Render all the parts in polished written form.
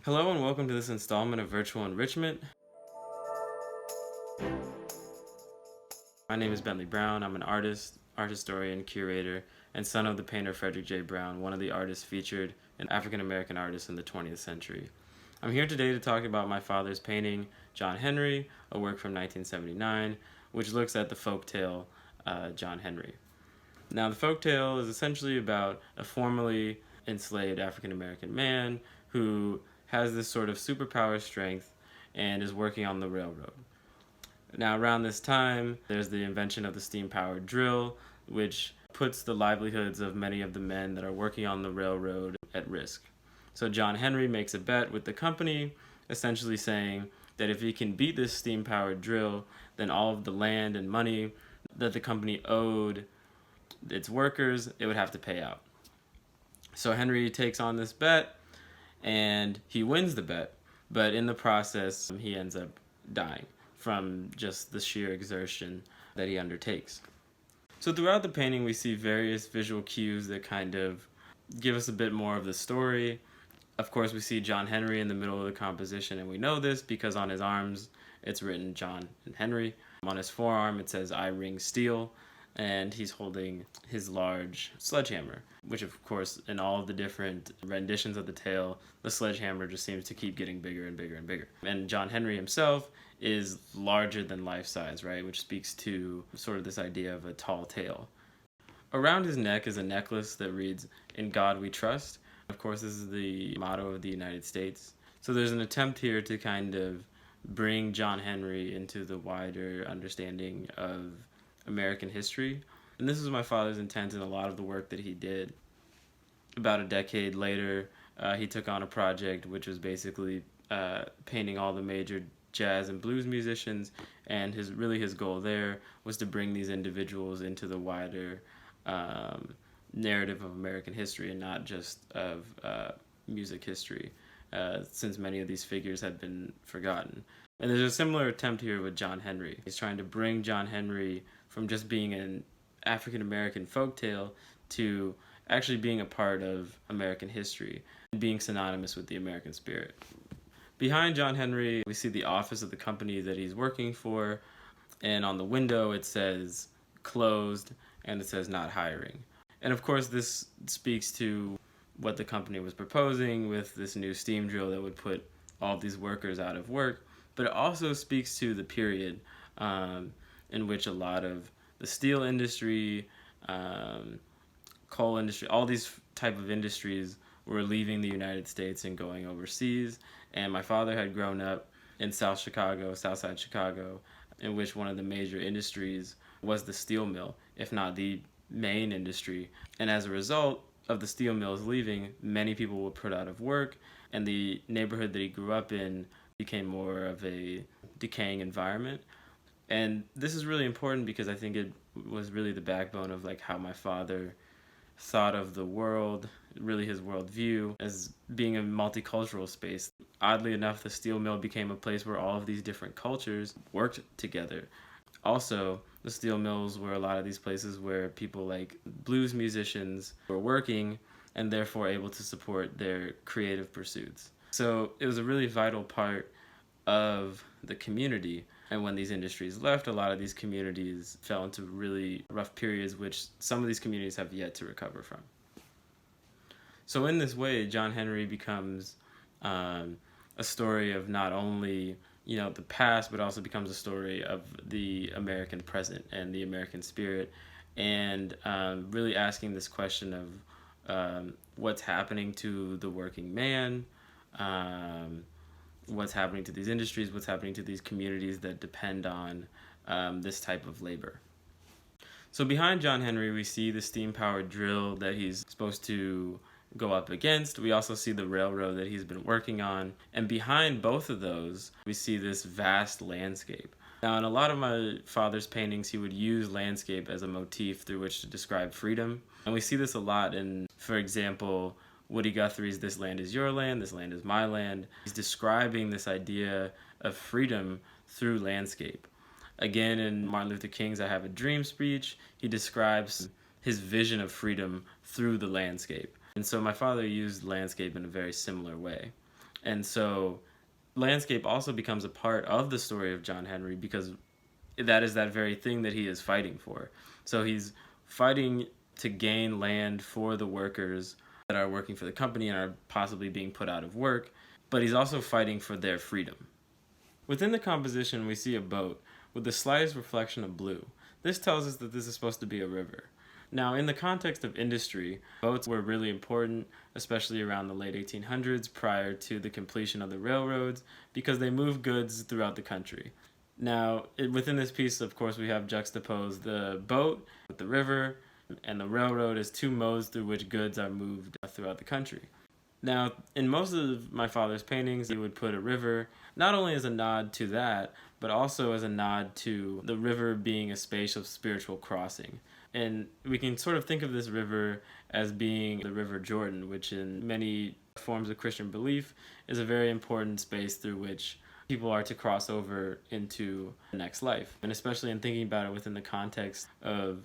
Hello and welcome to this installment of Virtual Enrichment. My name is Bentley Brown. I'm an artist, art historian, curator, and son of the painter Frederick Brown, one of the artists featured in African American artists in the 20th century. I'm here today to talk about my father's painting, John Henry, a work from 1979, which looks at the folktale John Henry. Now, the folktale is essentially about a formerly enslaved African American man who has this sort of superpower strength and is working on the railroad. Now, around this time, there's the invention of the steam-powered drill, which puts the livelihoods of many of the men that are working on the railroad at risk. So John Henry makes a bet with the company, essentially saying that if he can beat this steam-powered drill, then all of the land and money that the company owed its workers, it would have to pay out. So Henry takes on this bet, and he wins the bet, but in the process, he ends up dying from just the sheer exertion that he undertakes. So throughout the painting, we see various visual cues that kind of give us a bit more of the story. Of course, we see John Henry in the middle of the composition, and we know this because on his arms, it's written John and Henry. On his forearm, it says, "I ring steel," and he's holding his large sledgehammer, which of course, in all of the different renditions of the tale, the sledgehammer just seems to keep getting bigger and bigger and bigger. And John Henry himself is larger than life size, right, which speaks to sort of this idea of a tall tale. Around his neck is a necklace that reads, "In God We Trust." Of course, this is the motto of the United States. So there's an attempt here to kind of bring John Henry into the wider understanding of American history. And this was my father's intent in a lot of the work that he did. About a decade later, he took on a project which was basically painting all the major jazz and blues musicians, and his goal there was to bring these individuals into the wider narrative of American history and not just of music history, since many of these figures had been forgotten. And there's a similar attempt here with John Henry. He's trying to bring John Henry from just being an African American folktale to actually being a part of American history and being synonymous with the American spirit. Behind John Henry, we see the office of the company that he's working for, and on the window it says "closed" and it says "not hiring." And of course, this speaks to what the company was proposing with this new steam drill that would put all of these workers out of work. But it also speaks to the period in which a lot of the steel industry, coal industry, all these type of industries were leaving the United States and going overseas. And my father had grown up in Southside Chicago, in which one of the major industries was the steel mill, if not the main industry. And as a result of the steel mills leaving, many people were put out of work, and the neighborhood that he grew up in became more of a decaying environment. And this is really important because I think it was really the backbone of like how my father thought of the world, really his worldview, as being a multicultural space. Oddly enough, the steel mill became a place where all of these different cultures worked together. Also, the steel mills were a lot of these places where people like blues musicians were working and therefore able to support their creative pursuits. So it was a really vital part of the community. And when these industries left, a lot of these communities fell into really rough periods, which some of these communities have yet to recover from. So in this way, John Henry becomes a story of not only the past, but also becomes a story of the American present and the American spirit, and really asking this question of what's happening to the working man, what's happening to these industries, what's happening to these communities that depend on this type of labor. So behind John Henry, we see the steam-powered drill that he's supposed to go up against. We also see the railroad that he's been working on. And behind both of those, we see this vast landscape. Now, in a lot of my father's paintings, he would use landscape as a motif through which to describe freedom. And we see this a lot in, for example, Woody Guthrie's "This Land Is Your Land, This Land Is My Land." He's describing this idea of freedom through landscape. Again, in Martin Luther King's "I Have a Dream" speech, he describes his vision of freedom through the landscape. And so my father used landscape in a very similar way. And so landscape also becomes a part of the story of John Henry because that is that very thing that he is fighting for. So he's fighting to gain land for the workers that are working for the company and are possibly being put out of work, but he's also fighting for their freedom. Within the composition, we see a boat with the slightest reflection of blue. This tells us that this is supposed to be a river. Now, in the context of industry, boats were really important, especially around the late 1800s prior to the completion of the railroads, because they moved goods throughout the country. Now, within this piece, of course, we have juxtaposed the boat with the river, and the railroad as two modes through which goods are moved throughout the country. Now, in most of my father's paintings, he would put a river, not only as a nod to that, but also as a nod to the river being a space of spiritual crossing. And we can sort of think of this river as being the River Jordan, which in many forms of Christian belief is a very important space through which people are to cross over into the next life. And especially in thinking about it within the context of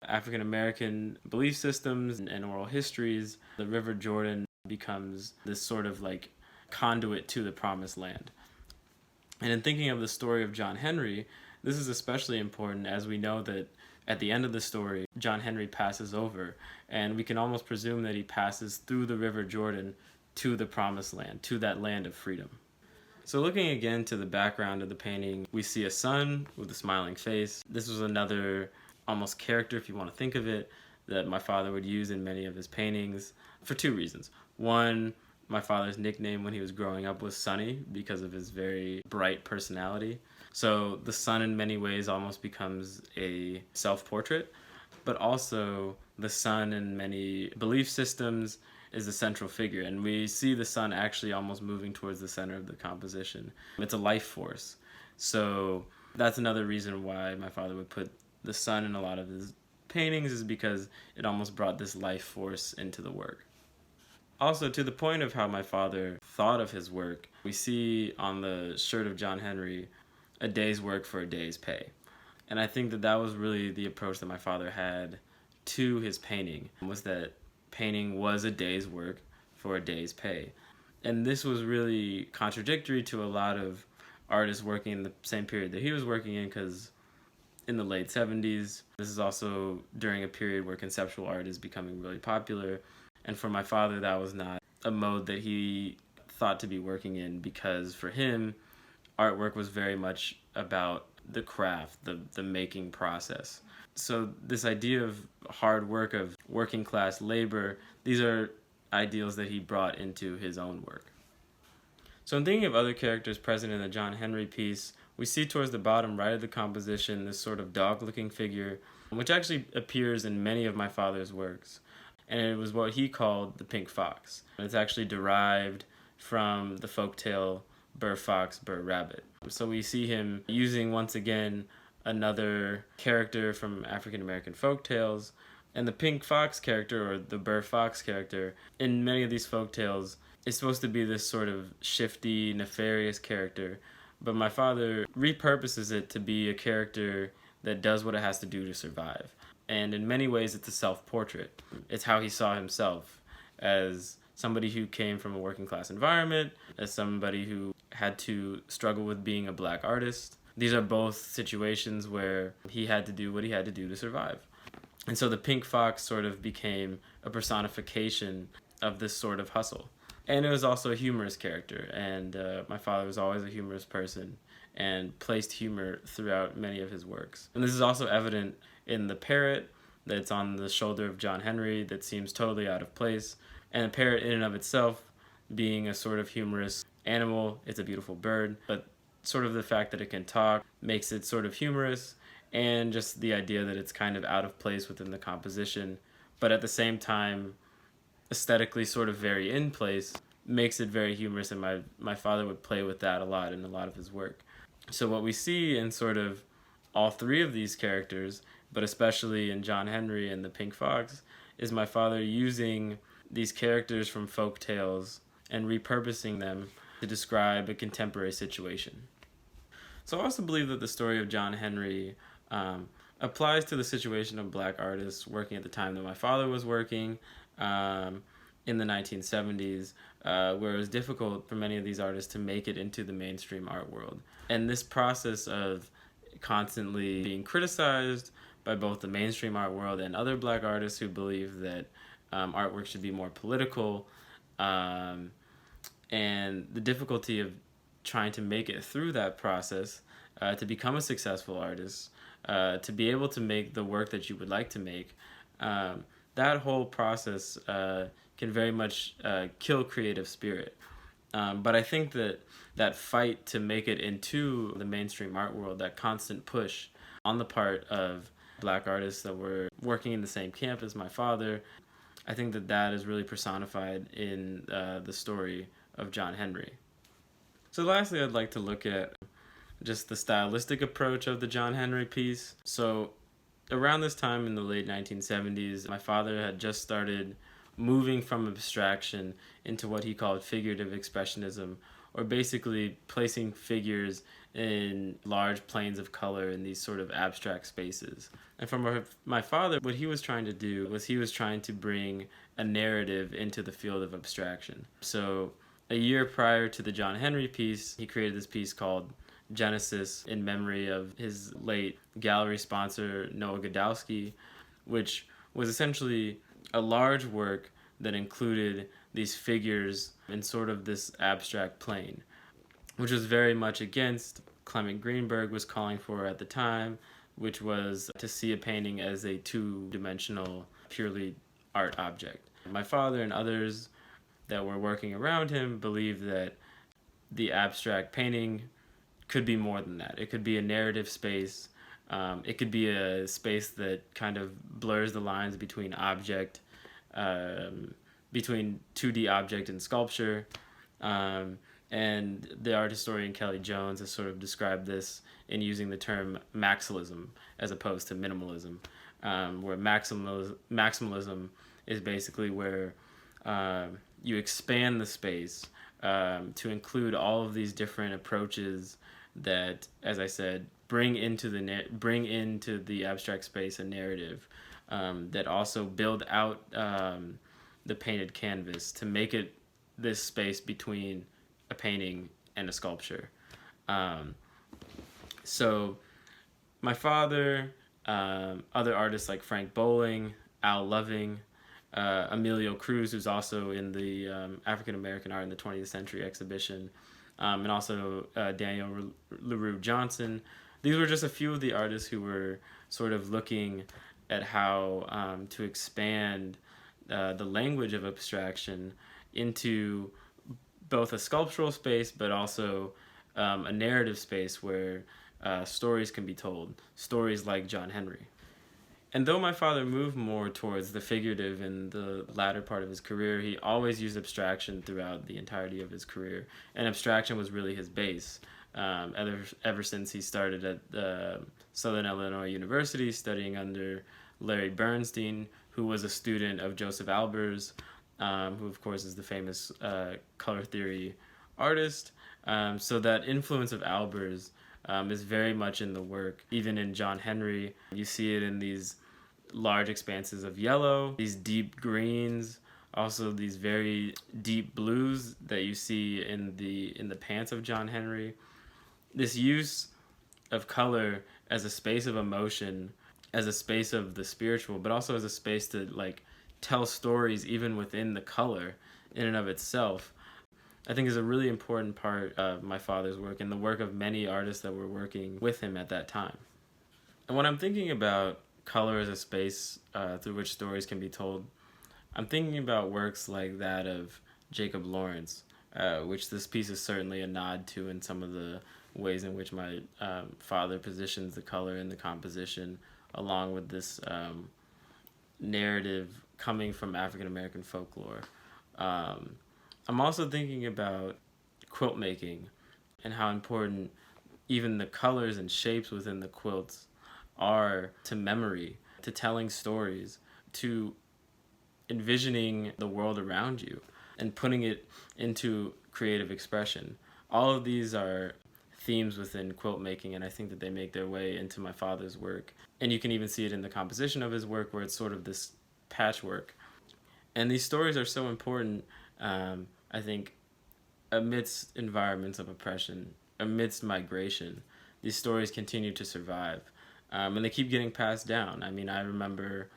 African American belief systems and oral histories, the River Jordan becomes this sort of like conduit to the promised land. And in thinking of the story of John Henry, this is especially important as we know that at the end of the story, John Henry passes over, and we can almost presume that he passes through the River Jordan to the promised land, to that land of freedom. So looking again to the background of the painting, we see a sun with a smiling face. This was another almost character, if you want to think of it, that my father would use in many of his paintings for two reasons. One, my father's nickname when he was growing up was Sunny because of his very bright personality. So the sun in many ways almost becomes a self-portrait, but also the sun in many belief systems is the central figure, and we see the sun actually almost moving towards the center of the composition. It's a life force. So that's another reason why my father would put the sun in a lot of his paintings, is because it almost brought this life force into the work. Also, to the point of how my father thought of his work, we see on the shirt of John Henry, a day's work for a day's pay. And I think that that was really the approach that my father had to his painting, was that painting was a day's work for a day's pay. And this was really contradictory to a lot of artists working in the same period that he was working in, because in the late 70s, this is also during a period where conceptual art is becoming really popular. And for my father, that was not a mode that he thought to be working in, because for him, artwork was very much about the craft, the making process. So this idea of hard work, of working class labor, these are ideals that he brought into his own work. So in thinking of other characters present in the John Henry piece, we see towards the bottom right of the composition this sort of dog-looking figure, which actually appears in many of my father's works. And it was what he called the pink fox. And it's actually derived from the folktale Burr Fox, Burr Rabbit. So we see him using, once again, another character from African American folktales. And the pink fox character, or the Burr Fox character, in many of these folktales is supposed to be this sort of shifty, nefarious character. But my father repurposes it to be a character that does what it has to do to survive. And in many ways, it's a self-portrait. It's how he saw himself, as somebody who came from a working class environment, as somebody who had to struggle with being a black artist. These are both situations where he had to do what he had to do to survive. And so the pink fox sort of became a personification of this sort of hustle. And it was also a humorous character, and my father was always a humorous person and placed humor throughout many of his works. And this is also evident in the parrot that's on the shoulder of John Henry that seems totally out of place. And the parrot in and of itself being a sort of humorous animal, it's a beautiful bird, but sort of the fact that it can talk makes it sort of humorous, and just the idea that it's kind of out of place within the composition, but at the same time aesthetically sort of very in place, makes it very humorous, and my father would play with that a lot in a lot of his work. So what we see in sort of all three of these characters, but especially in John Henry and the Pink Fox, is my father using these characters from folk tales and repurposing them to describe a contemporary situation. So I also believe that the story of John Henry applies to the situation of black artists working at the time that my father was working, in the 1970s, where it was difficult for many of these artists to make it into the mainstream art world. And this process of constantly being criticized by both the mainstream art world and other black artists who believe that artwork should be more political, um, and the difficulty of trying to make it through that process to become a successful artist, to be able to make the work that you would like to make. That whole process can very much kill creative spirit. But I think that that fight to make it into the mainstream art world, that constant push on the part of black artists that were working in the same camp as my father, I think that that is really personified in the story of John Henry. So lastly, I'd like to look at just the stylistic approach of the John Henry piece. So around this time in the late 1970s, my father had just started moving from abstraction into what he called figurative expressionism, or basically placing figures in large planes of color in these sort of abstract spaces. And for my father, what he was trying to do was he was trying to bring a narrative into the field of abstraction. So a year prior to the John Henry piece, he created this piece called Genesis in memory of his late gallery sponsor, Noah Godowski, which was essentially a large work that included these figures in sort of this abstract plane, which was very much against Clement Greenberg was calling for at the time, which was to see a painting as a two-dimensional, purely art object. My father and others that were working around him believed that the abstract painting could be more than that. It could be a narrative space. It could be a space that kind of blurs the lines between object, between 2D object and sculpture. And the art historian Kelly Jones has sort of described this in using the term maximalism as opposed to minimalism, where maximalism is basically where you expand the space to include all of these different approaches that, as I said, bring into the abstract space a narrative that also build out the painted canvas to make it this space between a painting and a sculpture. So my father, other artists like Frank Bowling, Al Loving, Emilio Cruz, who's also in the African American Art in the 20th Century exhibition, and also Daniel LaRue Johnson. These were just a few of the artists who were sort of looking at how to expand the language of abstraction into both a sculptural space, but also a narrative space where stories can be told, stories like John Henry. And though my father moved more towards the figurative in the latter part of his career, he always used abstraction throughout the entirety of his career. And abstraction was really his base. Ever since he started at Southern Illinois University studying under Larry Bernstein, who was a student of Joseph Albers, who of course is the famous color theory artist. So that influence of Albers is very much in the work. Even in John Henry, you see it in these large expanses of yellow, these deep greens, also these very deep blues that you see in the pants of John Henry. This use of color as a space of emotion, as a space of the spiritual, but also as a space to like tell stories even within the color in and of itself, I think is a really important part of my father's work and the work of many artists that were working with him at that time. And when I'm thinking about color as a space through which stories can be told, I'm thinking about works like that of Jacob Lawrence, which this piece is certainly a nod to in some of the ways in which my father positions the color in the composition, along with this narrative coming from African American folklore. I'm also thinking about quilt making and how important even the colors and shapes within the quilts are to memory, to telling stories, to envisioning the world around you and putting it into creative expression. All of these are themes within quilt making, and I think that they make their way into my father's work. And you can even see it in the composition of his work, where it's sort of this patchwork. And these stories are so important, I think, amidst environments of oppression, amidst migration. These stories continue to survive, and they keep getting passed down. I mean, I remember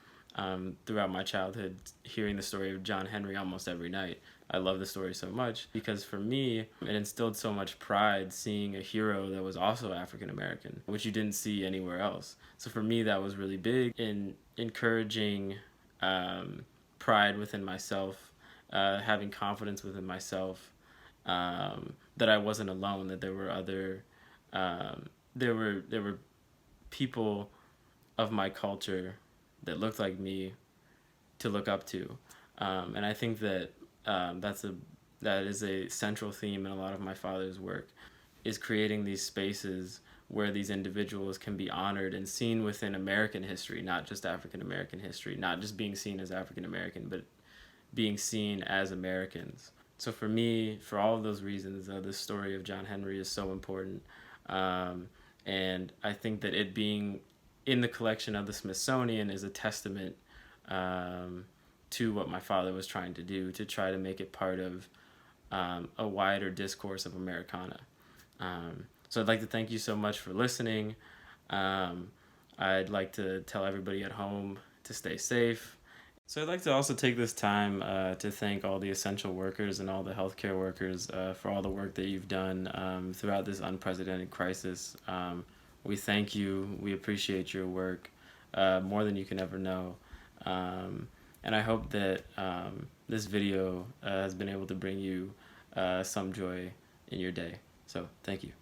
throughout my childhood hearing the story of John Henry almost every night. I love the story so much because for me, it instilled so much pride seeing a hero that was also African American, which you didn't see anywhere else. So for me, that was really big in encouraging pride within myself, having confidence within myself, that I wasn't alone, that there were other, there were people of my culture that looked like me to look up to, and I think that that is a central theme in a lot of my father's work, is creating these spaces where these individuals can be honored and seen within American history, not just African American history, not just being seen as African American, but being seen as Americans. So for me, for all of those reasons, this story of John Henry is so important. And I think that it being in the collection of the Smithsonian is a testament to what my father was trying to do, to try to make it part of a wider discourse of Americana. So I'd like to thank you so much for listening. I'd like to tell everybody at home to stay safe. So I'd like to also take this time to thank all the essential workers and all the healthcare workers for all the work that you've done throughout this unprecedented crisis. We thank you. We appreciate your work more than you can ever know. And I hope that this video has been able to bring you some joy in your day. So thank you.